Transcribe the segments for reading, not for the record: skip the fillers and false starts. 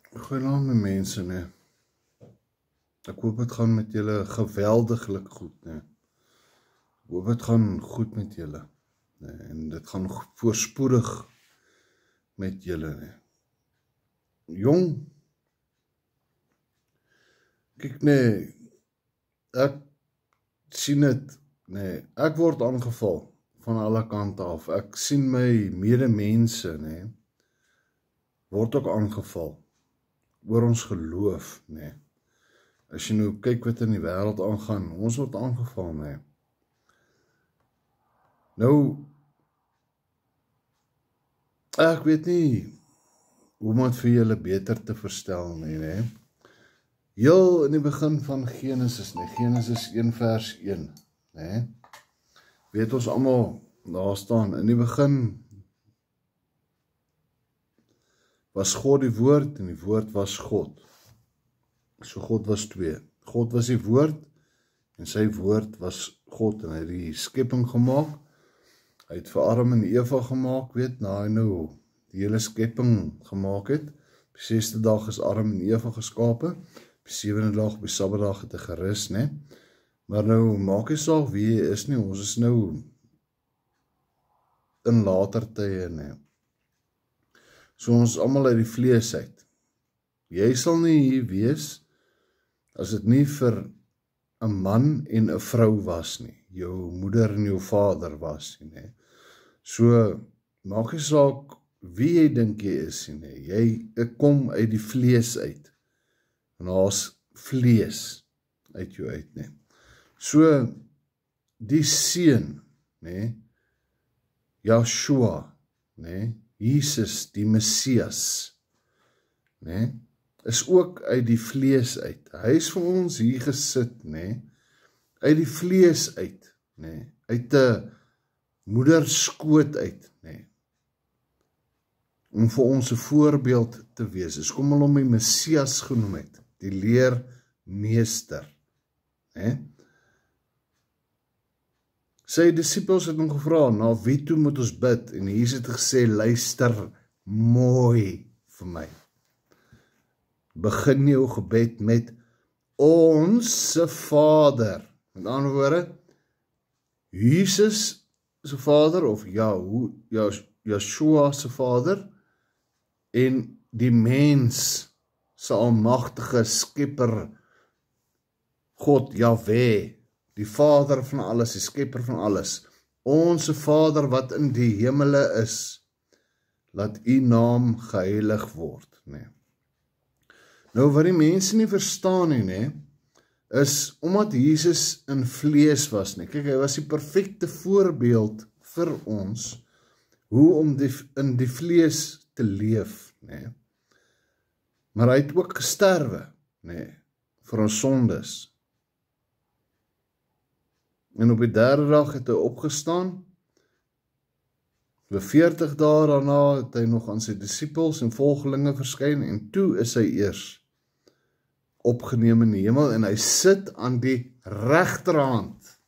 Goeienaand my mense, nee. Ek hoop het gaan met julle geweldiglik goed, nee. Ek hoop het gaan goed met julle, nee. En dit gaan voorspoedig met julle, nee. Jong, kyk nee, ek sien het, nee, ek word aangeval van alle kante af. Ek sien my medemense, nee, word ook aangeval oor ons geloof, nee. As jy nou kyk wat in die wêreld aangaan, ons word aangeval, nee. Nou, ek weet nie hoe om het vir julle beter te verstel, nee. Heel in die begin van Genesis, nee, Genesis 1 vers 1, nee. Weet ons almal, daar staan, in die begin was God die woord en die woord was God. So God was twee. God was die woord en sy woord was God en hy het die skepping gemaak. Hy het vir Adam en Eva gemaak, weet, na hy nou die hele skepping gemaak het. Op die 6de dag is Adam en Eva geskape. Op die 7de dag, op die Sabbatdag het hy gerus, nee. Maar nou maak jy saak wie jy is nie, ons is nou in later tye, nee. So ons allemaal uit die vlees uit. Jy sal nie hier wees, as het nie vir 'n man en 'n vrou was nie, jou moeder en jou vader was nie, nee. So, maak jy saak wie jy dink jy is nie, ek kom uit die vlees uit, en daar's vlees uit jou uit, nee. So, die seun, nee, Joshua, nee, Jesus, die Messias, nee, is ook uit die vlees uit. Hy is vir ons hier gesit, nee, uit die vlees uit, nee, uit die moederskoot uit, nee, om vir ons 'n voorbeeld te wees. Dis kom hulle hom die Messias genoem het, die leermeester, nee. Sy disippels het hom gevra, na wie toe moet ons bid? En Jesus het gesê, luister mooi vir my. Begin jou gebed met Onse Vader. Met ander woorde, Jesus se Vader, of Joshua se Vader, en die mens se almagtige skepper, God, Jahwe, die Vader van alles, die skepper van alles, Onse Vader wat in die hemele is, laat u naam geheilig word, nee. Nou wat die mense nie verstaan nie, nee, is omdat Jesus in vlees was, nee. Kyk, hy was die perfekte voorbeeld vir ons, hoe om in die vlees te leef, nee. Maar hy het ook gesterwe, nee, vir ons sondes. En op die 3de dag het hy opgestaan. Vir 40 dae daarna het hy nog aan sy disippels en volgelinge verskyn, en toe is hy eers opgeneem in die hemel, en hy sit aan die regterhand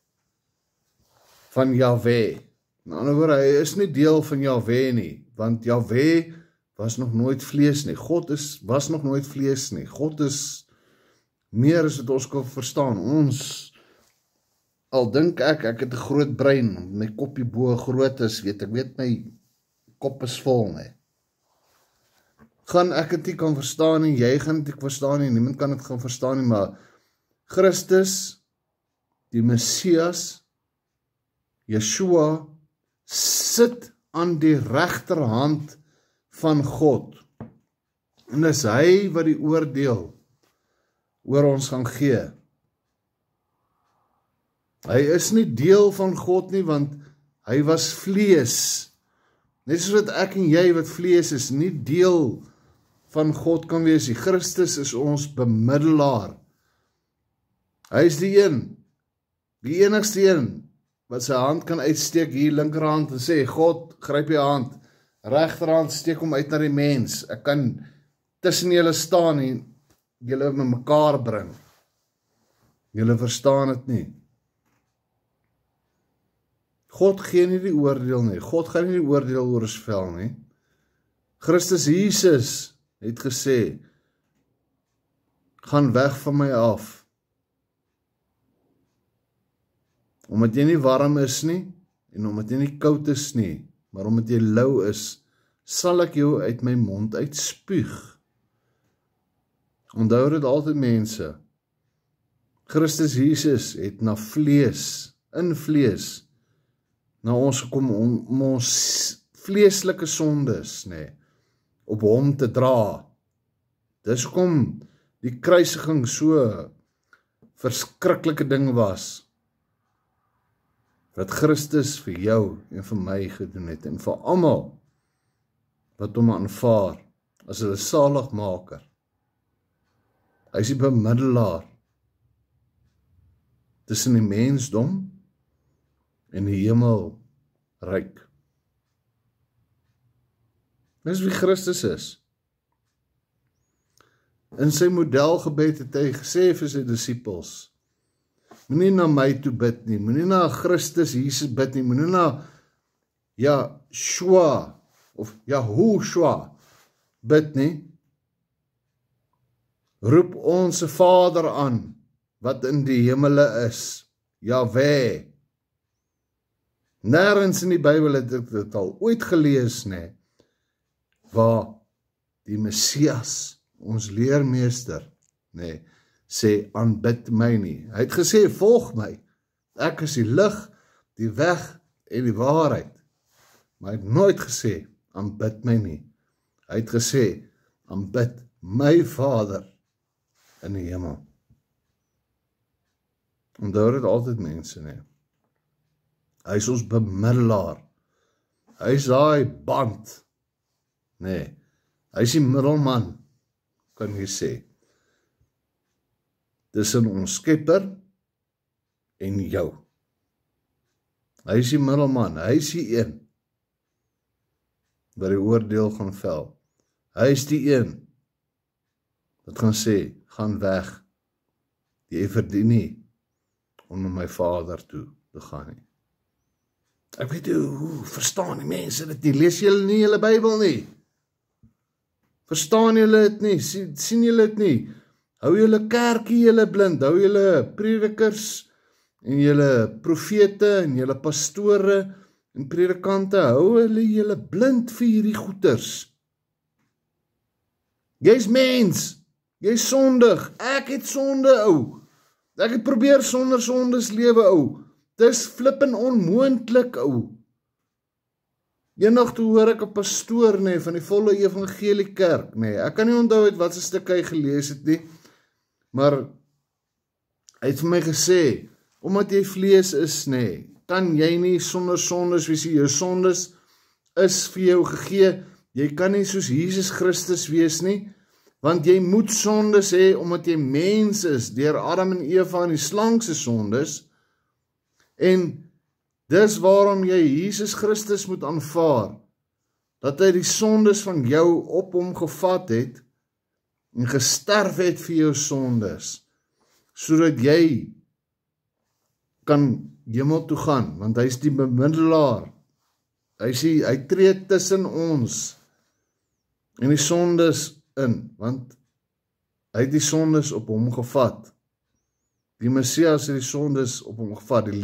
van Jahwe. In ander woorde, hy is nie deel van Jahwe nie, want Jahwe was nog nooit vlees nie. God was nog nooit vlees nie. God is meer as wat ons kan verstaan. Ons, al dink ek het 'n groot brein, my kopie bo groot is, ek weet my kop is vol, nee. Gaan ek het nie kan verstaan nie, jy gaan dit verstaan nie, niemand kan dit gaan verstaan nie, maar Christus, die Messias, Yeshua, sit aan die regterhand van God. En dis hy wat die oordeel oor ons gaan gee. Hy is nie deel van God nie, want hy was vlees. Net soos wat ek en jy wat vlees is, nie deel van God kan wees nie. Christus is ons bemiddelaar. Hy is die enigste een, wat sy hand kan uitsteek, hier linkerhand, en sê, God, gryp jy hand, regterhand steek hom uit na die mens, ek kan tussen julle staan en julle met mekaar bring. Julle verstaan het nie. God gee nie die oordeel nie. God gaan nie die oordeel oor ons vel nie. Christus Jesus het gesê, Gaan weg van my af. Omdat jy nie warm is nie, en omdat jy nie koud is nie, maar omdat jy lou is, sal ek jou uit my mond uitspuug. Onthou dit altyd mense, Christus Jesus het na vlees, in vlees, na ons gekom om ons vleeslike sondes, op hom te dra. Dis hoekom die kruisiging so verskriklike ding was, wat Christus vir jou en vir my gedoen het, en vir almal wat hom aanvaar as hulle saligmaker. Hy is die bemiddelaar tussen die mensdom en die hemelryk. Dis wie Christus is. In sy modelgebed het hy gesê vir sy disippels, moenie na my toe bid nie, moenie na Christus Jesus bid nie, moenie na Yahshua of Yahushua bid nie. Roep ons Vader aan, wat in die hemele is, Yahweh. Nêrens in die Bybel het ek dit al ooit gelees, waar die Messias, ons leermeester, sê, aanbid my nie. Hy het gesê, volg my, ek is die lig, die weg en die waarheid. Maar hy het nooit gesê, aanbid my nie. Hy het gesê, aanbid my Vader in die hemel. Onthou dit altyd mense, Hy is ons bemiddelaar. Hy is daai band, hy is die middelman, kan jy sê, tussen ons Skepper en jou. Hy is die middelman, hy is die een wat die oordeel gaan vel. Hy is die een wat gaan sê, gaan weg, jy verdien nie om na my Vader toe te gaan nie. Ek weet hoe verstaan die mense dit nie, lees julle nie julle Bybel nie, verstaan julle dit nie, sien julle dit nie, hou julle kerkie julle blind, hou julle predikers en julle profete en julle pastore en predikante, hou hulle julle blind vir hierdie goeters. Jy's mens, jy's sondig, ek het sonde ou, ek het probeer sonder sondes lewe ou, dis flippin onmoontlik ou. Eendag toe hoor ek 'n pastoor van die volle evangelie kerk, ek kan nie onthou uit wat se stuk hy gelees het nie, maar hy het vir my gesê, omdat jy vlees is, kan jy nie sonder sondes wees, jou sondes is vir jou gegee, jy kan nie soos Jesus Christus wees nie, want jy moet sondes hê, omdat jy mens is, deur Adam en Eva en die slang se sondes, en dis waarom jy Jesus Christus moet aanvaar, dat hy die sondes van jou op hom gevat het, en gesterf het vir jou sondes, sodat jy kan hemel toe gaan, want hy is die bemiddelaar, hy tree tussen ons, en die sondes in, want hy het die sondes op hom gevat, die Messias het die sondes op hom gevat, die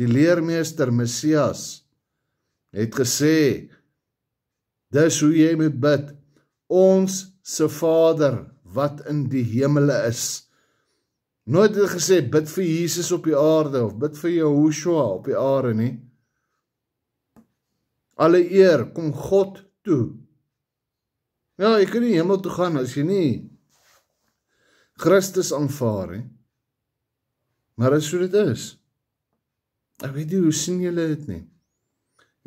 leermeester Messias, het gesê, dis hoe jy moet bid, ons se Vader, wat in die hemele is. Nooit het gesê, bid vir Jesus op die aarde, of bid vir Yahushua op die aarde nie. Alle eer, kom God toe. Ja, jy kan nie hemel toe gaan, as jy nie Christus aanvaar, maar as so dit is. Ek weet nie, hoe sien julle dit nie?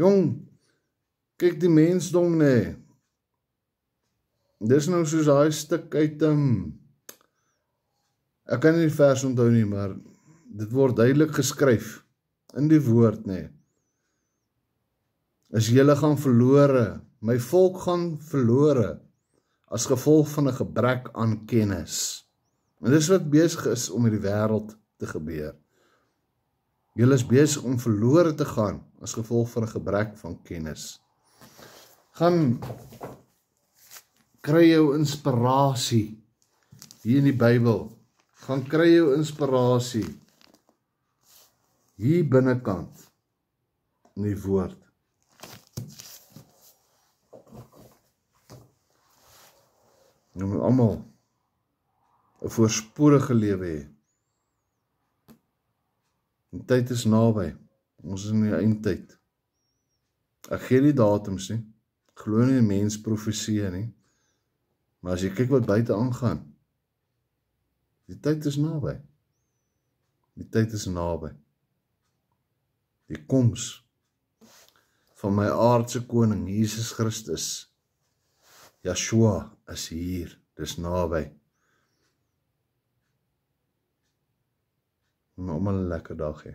Jong, kyk die mensdom, dis nou soos daai stuk uit, ek kan nie die vers onthou nie, maar dit word duidelik geskryf, in die woord, as julle gaan verlore, my volk gaan verlore, as gevolg van 'n gebrek aan kennis. En dis wat besig is om in die wêreld te gebeur. Julle is besig om verlore te gaan, as gevolg van 'n gebrek van kennis. Gaan kry jou inspirasie hier in die Bybel. Gaan kry jou inspirasie hier binnekant in die woord. Jy moet almal 'n voorspoedige lewe hê. Die tyd is naby. Ons is in die eindtyd. Ek gee nie datums nie. Ek glo nie in mensprofeseë nie. Maar as jy kyk wat buite aangaan, die tyd is naby. Die tyd is naby. Die koms van my aardse koning, Jesus Christus, Yeshua, is hier. Dis naby. Almal 'n lekker dag hê.